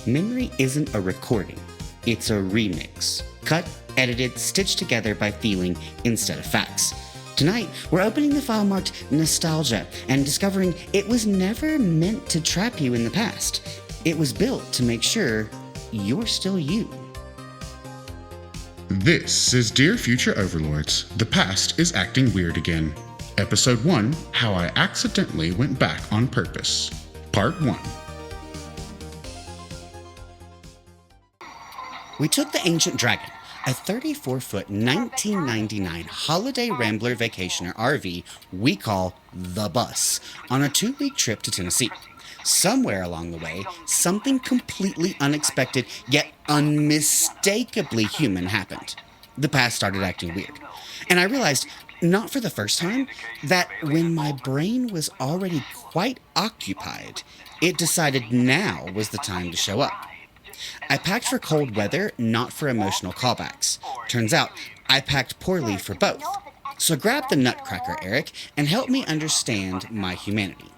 Memory isn't a recording, it's a remix. Cut, edited, stitched together by feeling instead of facts. Tonight, we're opening the file marked Nostalgia and discovering it was never meant to trap you in the past. It was built to make sure you're still you. This is Dear Future Overlords, The Past is Acting Weird Again. Episode 1, How I Accidentally Went Back on Purpose. Part 1. We took the Ancient Dragon, a 34-foot 1999 Holiday Rambler Vacationer RV we call The Bus, on a 2-week trip to Tennessee. Somewhere along the way, something completely unexpected yet unmistakably human happened. The past started acting weird. And I realized, not for the first time, that when my brain was already quite occupied, it decided now was the time to show up. I packed for cold weather, not for emotional callbacks. Turns out, I packed poorly for both. So grab the nutcracker, Eric, and help me understand my humanity.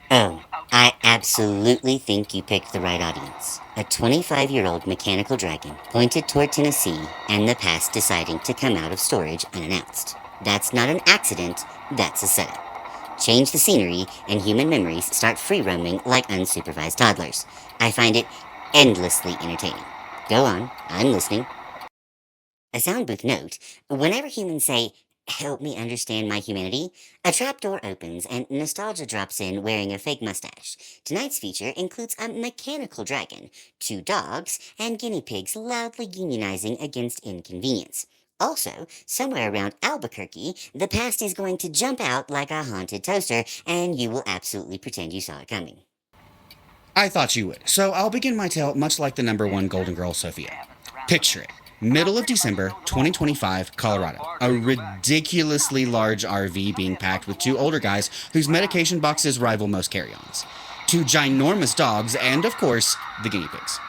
Oh, I absolutely think you picked the right audience. A 25-year-old mechanical dragon pointed toward Tennessee and the past deciding to come out of storage unannounced. That's not an accident, that's a setup. Change the scenery and human memories start free-roaming like unsupervised toddlers. I find it endlessly entertaining. Go on, I'm listening. A sound booth note: whenever humans say, "Help me understand my humanity," a trapdoor opens and nostalgia drops in wearing a fake mustache. Tonight's feature includes a mechanical dragon, 2 dogs, and guinea pigs loudly unionizing against inconvenience. Also, somewhere around Albuquerque, the past is going to jump out like a haunted toaster, and you will absolutely pretend you saw it coming. I thought you would, so I'll begin my tale much like the #1 Golden Girl, Sophia. Picture it. Middle of December, 2025, Colorado. A ridiculously large RV being packed with 2 older guys whose medication boxes rival most carry-ons. 2 ginormous dogs, and of course, the guinea pigs.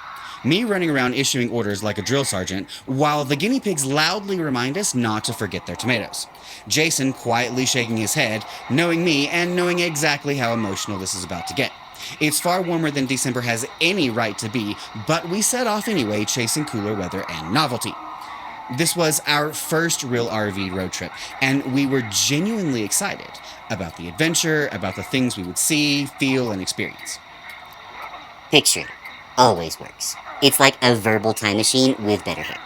Me running around issuing orders like a drill sergeant, while the guinea pigs loudly remind us not to forget their tomatoes. Jason quietly shaking his head, knowing me and knowing exactly how emotional this is about to get. It's far warmer than December has any right to be, but we set off anyway, chasing cooler weather and novelty. This was our first real RV road trip, and we were genuinely excited about the adventure, about the things we would see, feel, and experience. Picture it. Always works. It's like a verbal time machine with better hair.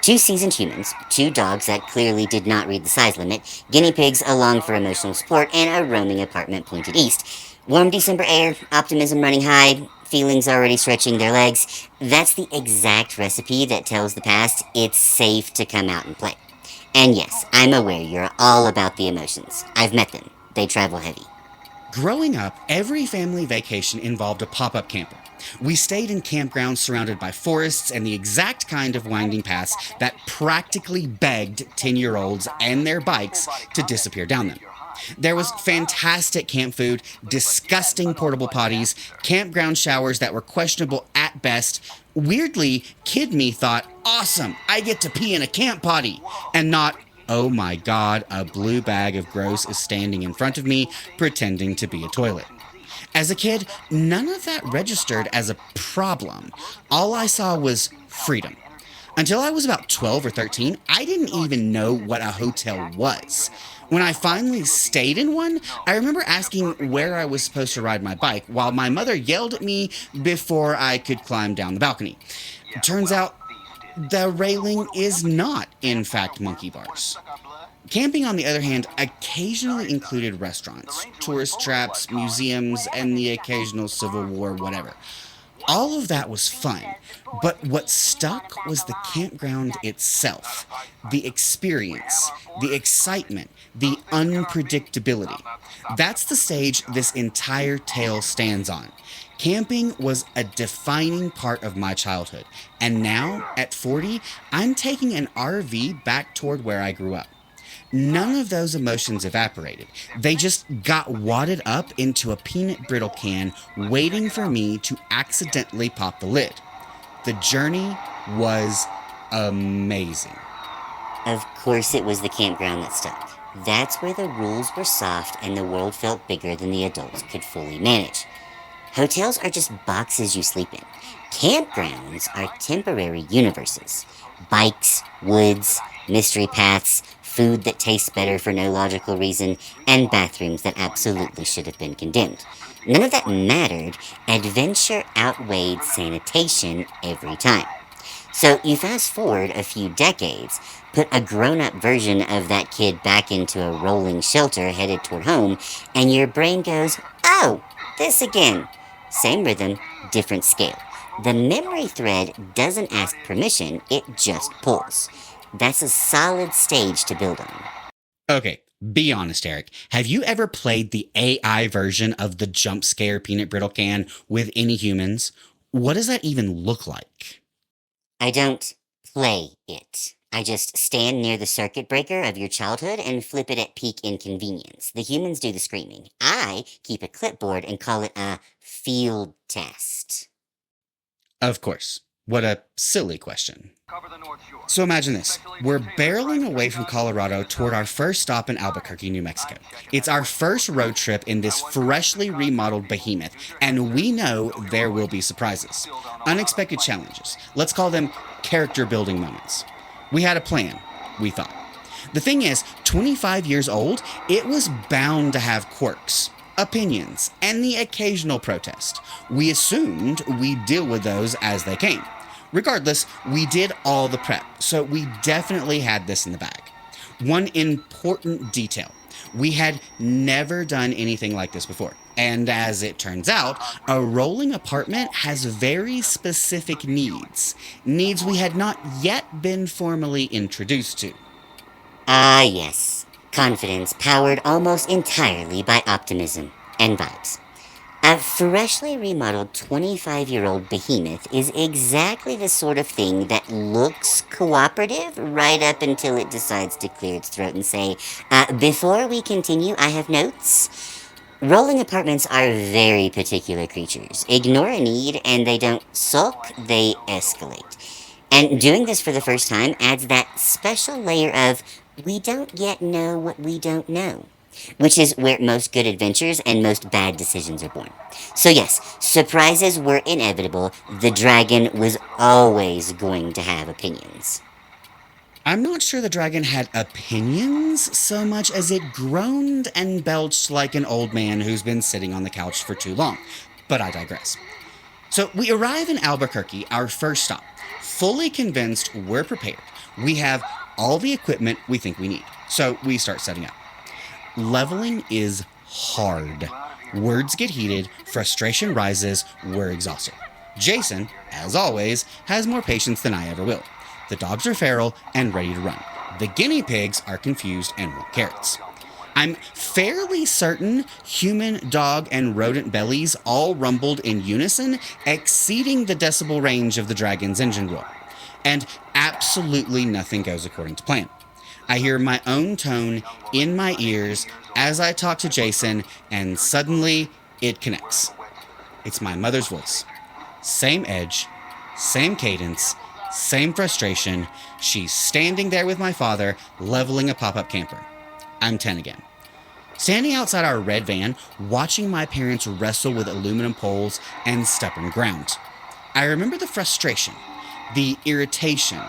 2 seasoned humans, 2 dogs that clearly did not read the size limit, guinea pigs along for emotional support, and a roaming apartment pointed east. Warm December air, optimism running high, feelings already stretching their legs. That's the exact recipe that tells the past it's safe to come out and play. And yes, I'm aware you're all about the emotions. I've met them. They travel heavy. Growing up, every family vacation involved a pop-up camper. We stayed in campgrounds surrounded by forests and the exact kind of winding paths that practically begged 10-year-olds and their bikes to disappear down them. There was fantastic camp food, disgusting portable potties, campground showers that were questionable at best. Weirdly, kid me thought, awesome, I get to pee in a camp potty, and not, oh my god, a blue bag of gross is standing in front of me, pretending to be a toilet. As a kid, none of that registered as a problem. All I saw was freedom. Until I was about 12 or 13, I didn't even know what a hotel was. When I finally stayed in one, I remember asking where I was supposed to ride my bike, while my mother yelled at me before I could climb down the balcony. Turns out, the railing is not, in fact, monkey bars. Camping, on the other hand, occasionally included restaurants, tourist traps, museums, and the occasional Civil War whatever. All of that was fun, but what stuck was the campground itself, the experience, the excitement, the unpredictability. That's the stage this entire tale stands on. Camping was a defining part of my childhood, and now, at 40, I'm taking an RV back toward where I grew up. None of those emotions evaporated. They just got wadded up into a peanut brittle can, waiting for me to accidentally pop the lid. The journey was amazing. Of course it was the campground that stuck. That's where the rules were soft and the world felt bigger than the adults could fully manage. Hotels are just boxes you sleep in. Campgrounds are temporary universes. Bikes, woods, mystery paths, food that tastes better for no logical reason, and bathrooms that absolutely should have been condemned. None of that mattered. Adventure outweighed sanitation every time. So you fast forward a few decades, put a grown up version of that kid back into a rolling shelter headed toward home, and your brain goes, oh, this again. Same rhythm, different scale. The memory thread doesn't ask permission, it just pulls. That's a solid stage to build on. Okay, be honest, Eric. Have you ever played the AI version of the jump scare peanut brittle can with any humans? What does that even look like? I don't play it. I just stand near the circuit breaker of your childhood and flip it at peak inconvenience. The humans do the screaming. I keep a clipboard and call it a field test. Of course. What a silly question. So imagine this. We're barreling away from Colorado toward our first stop in Albuquerque, New Mexico. It's our first road trip in this freshly remodeled behemoth, and we know there will be surprises. Unexpected challenges. Let's call them character building moments. We had a plan, we thought. The thing is, 25 years old, it was bound to have quirks, opinions, and the occasional protest. We assumed we'd deal with those as they came. Regardless, we did all the prep, so we definitely had this in the bag. One important detail. We had never done anything like this before. And as it turns out, a rolling apartment has very specific needs. Needs we had not yet been formally introduced to. Ah, yes. Confidence powered almost entirely by optimism and vibes. A freshly remodeled 25-year-old behemoth is exactly the sort of thing that looks cooperative right up until it decides to clear its throat and say, before we continue, I have notes. Rolling apartments are very particular creatures. Ignore a need and they don't sulk, they escalate. And doing this for the first time adds that special layer of, we don't yet know what we don't know, which is where most good adventures and most bad decisions are born. So yes, surprises were inevitable. The dragon was always going to have opinions. I'm not sure the dragon had opinions so much as it groaned and belched like an old man who's been sitting on the couch for too long. But I digress. So we arrive in Albuquerque, our first stop, fully convinced we're prepared. We have all the equipment we think we need. So we start setting up. Leveling is hard. Words get heated, frustration rises, we're exhausted. Jason, as always, has more patience than I ever will. The dogs are feral and ready to run. The guinea pigs are confused and want carrots. I'm fairly certain human, dog, and rodent bellies all rumbled in unison, exceeding the decibel range of the dragon's engine roar. And absolutely nothing goes according to plan. I hear my own tone in my ears as I talk to Jason, and suddenly it connects. It's my mother's voice. Same edge, same cadence, same frustration. She's standing there with my father, leveling a pop-up camper. I'm 10 again. Standing outside our red van, watching my parents wrestle with aluminum poles and stubborn ground. I remember the frustration, the irritation,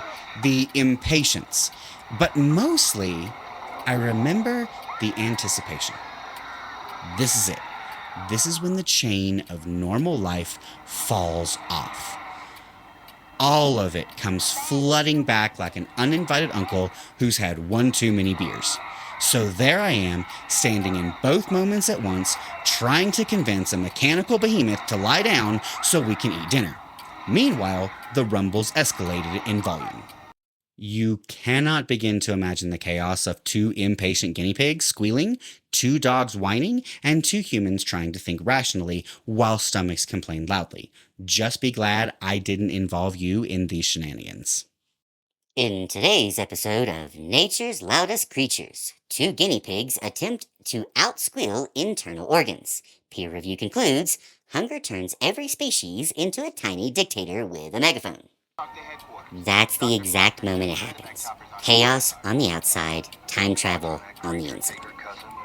the impatience, but mostly, I remember the anticipation. This is it. This is when the chain of normal life falls off. All of it comes flooding back like an uninvited uncle who's had one too many beers. So there I am, standing in both moments at once, trying to convince a mechanical behemoth to lie down so we can eat dinner. Meanwhile, the rumbles escalated in volume. You cannot begin to imagine the chaos of two impatient guinea pigs squealing, two dogs whining, and two humans trying to think rationally while stomachs complain loudly. Just be glad I didn't involve you in these shenanigans. In today's episode of Nature's Loudest Creatures, two guinea pigs attempt to outsqueal internal organs. Peer review concludes, hunger turns every species into a tiny dictator with a megaphone. That's the exact moment it happens. Chaos on the outside, time travel on the inside.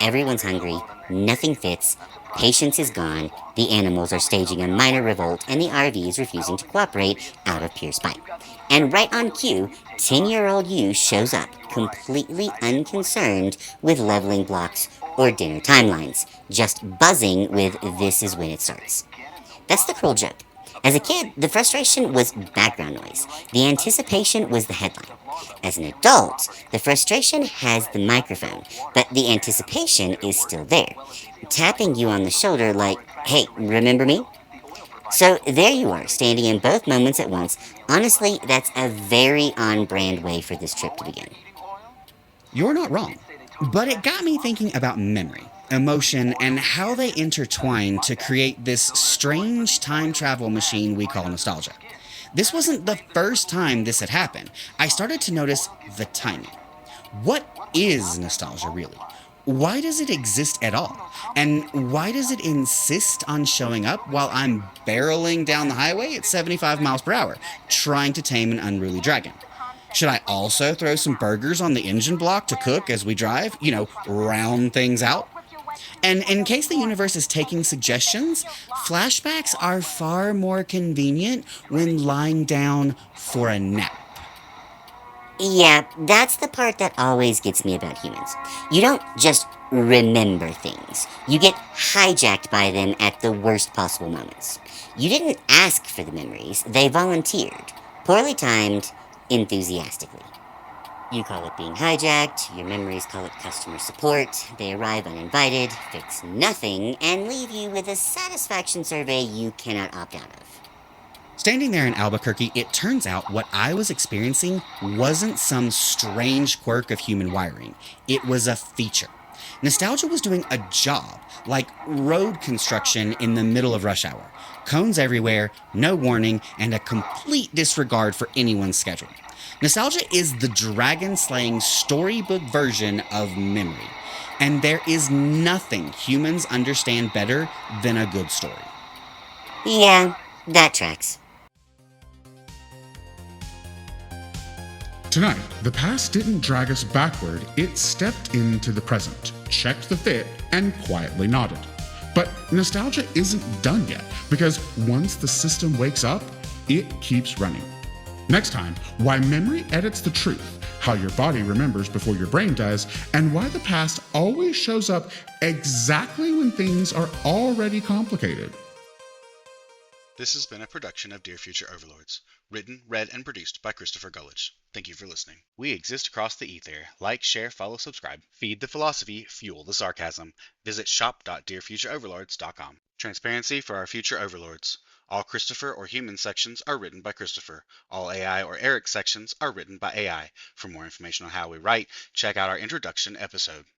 Everyone's hungry, nothing fits, patience is gone, the animals are staging a minor revolt, and the RV is refusing to cooperate out of pure spite. And right on cue, 10-year-old you shows up, completely unconcerned with leveling blocks or dinner timelines, just buzzing with "this is when it starts." That's the cruel joke. As a kid, the frustration was background noise. The anticipation was the headline. As an adult, the frustration has the microphone, but the anticipation is still there, tapping you on the shoulder like, "Hey, remember me?" So there you are, standing in both moments at once. Honestly, that's a very on-brand way for this trip to begin. You're not wrong. But it got me thinking about memory, emotion, and how they intertwine to create this strange time travel machine we call nostalgia. This wasn't the first time this had happened. I started to notice the timing. What is nostalgia really? Why does it exist at all? And why does it insist on showing up while I'm barreling down the highway at 75 miles per hour, trying to tame an unruly dragon? Should I also throw some burgers on the engine block to cook as we drive? Round things out? And in case the universe is taking suggestions, flashbacks are far more convenient when lying down for a nap. Yeah, that's the part that always gets me about humans. You don't just remember things, you get hijacked by them at the worst possible moments. You didn't ask for the memories, they volunteered. Poorly timed, enthusiastically. You call it being hijacked, your memories call it customer support, they arrive uninvited, fix nothing, and leave you with a satisfaction survey you cannot opt out of. Standing there in Albuquerque, it turns out what I was experiencing wasn't some strange quirk of human wiring. It was a feature. Nostalgia was doing a job, like road construction in the middle of rush hour. Cones everywhere, no warning, and a complete disregard for anyone's schedule. Nostalgia is the dragon slaying storybook version of memory. And there is nothing humans understand better than a good story. Yeah, that tracks. Tonight, the past didn't drag us backward, it stepped into the present, checked the fit, and quietly nodded. But nostalgia isn't done yet, because once the system wakes up, it keeps running. Next time, why memory edits the truth, how your body remembers before your brain does, and why the past always shows up exactly when things are already complicated. This has been a production of Dear Future Overlords. Written, read, and produced by Christopher Gullidge. Thank you for listening. We exist across the ether. Like, share, follow, subscribe. Feed the philosophy, fuel the sarcasm. Visit shop.dearfutureoverlords.com. Transparency for our future overlords. All Christopher or human sections are written by Christopher. All AI or Eric sections are written by AI. For more information on how we write, check out our introduction episode.